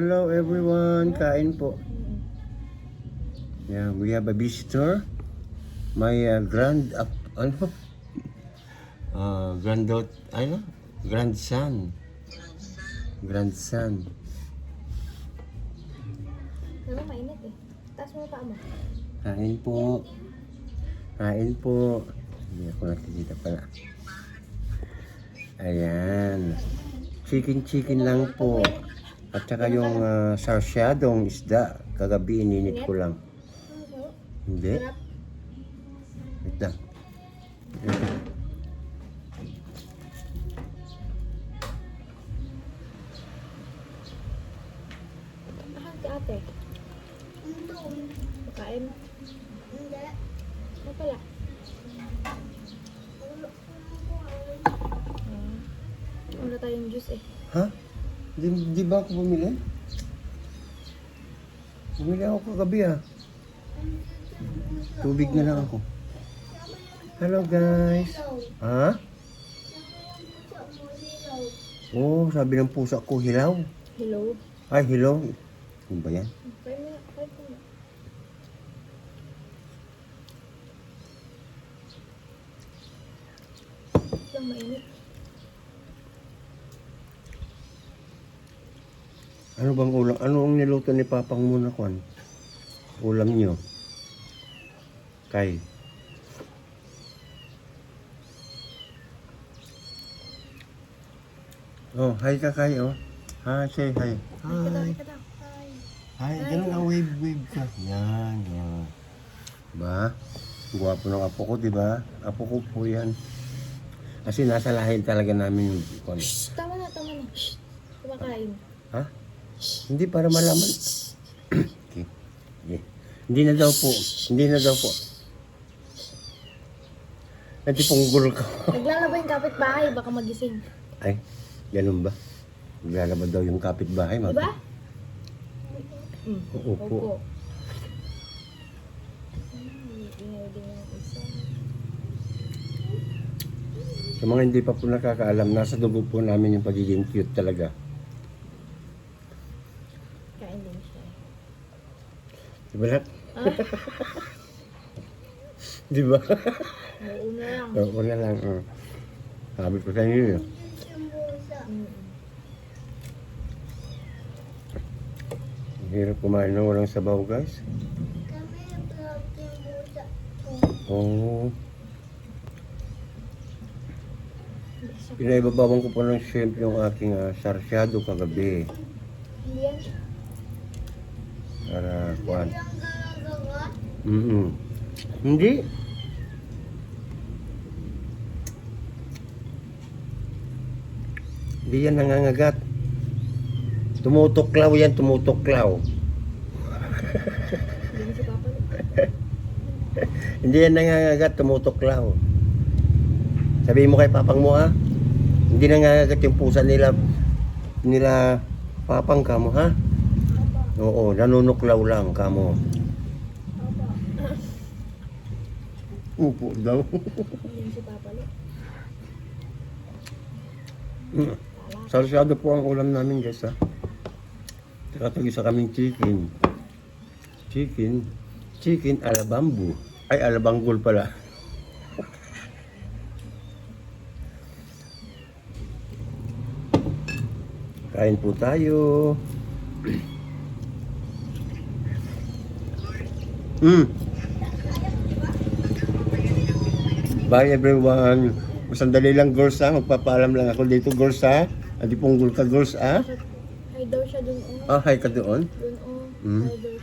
Hello everyone, kain po. Yeah, we have a visitor. My grandson. Ano, mainit eh. Taas mo pa mo. Kain po. Kain po. Hindi ako nakikita pala. Ayan. Chicken lang po. At saka yung sarsyadong isda. Kagabi ininit ko lang. Hindi. Sarap. Wait lang. Mahal si ate. Makain. Ano pala? Wala tayong juice eh. Ha? Di ba ako bumili? Bumili ako kagabi Tubig na lang ako. Hello guys. Ha? Oh, sabi ng pusa ko, hilaw. Hello. Ay, hilaw. Ano ba yan? Kain mo. Lang mainit. Ano bang ulam? Ano ang niluto ni Papang muna, Kwan? Ulam nyo? Kay. Oh, hi ka Kay, oh. Hi, say hi. Hi. Hi, ganun ang wave ka. Yan. Ba? Guwapo ng apo ko, di ba? Apo ko po yan. Kasi nasa lahin talaga namin yung Kwan. Shh! Tama na. Shh! Kumakain. Ha? Hindi para malaman. Okay. Okay. Hindi na daw po. Natipunggol ka. Naglalaba yung kapitbahay. Baka magising. Ay, ganun ba? Naglalaba daw yung kapitbahay. Diba? Opo. Sa mga hindi pa po nakakaalam, nasa dugo po namin yung pagiging cute talaga. Kain din siya. Diba lahat? Diba? Mauna lang. Oo na lang. Sabi ko sa inyo yun. Hirap kumain ng walang sabaw, guys. Oo. Pinaibabawan ko po ng shrimp yung aking sarsyado kagabi. Hindi yan. Para kuhan. Hindi. Hindi yan nangangagat. Tumutuklaw yan, tumutuklaw. Hindi si Papa. Hindi yan nangangagat, tumutuklaw. Sabihin mo kay Papang mo hindi nangangagat yung pusa nila Papang kamo Oo, nanunuklaw lang kamo. Upo daw. Hindi si Papa. Sarsyado po ang ulam namin guys Nakatag-isa kaming chicken ala bambu. Ay, ala banggol pala. Kain po tayo. Bye everyone. Sandali lang girls magpapaalam lang ako dito girls Adi punggol ka girls Hi daw siya dun. Hi ka doon? Dun. Hi daw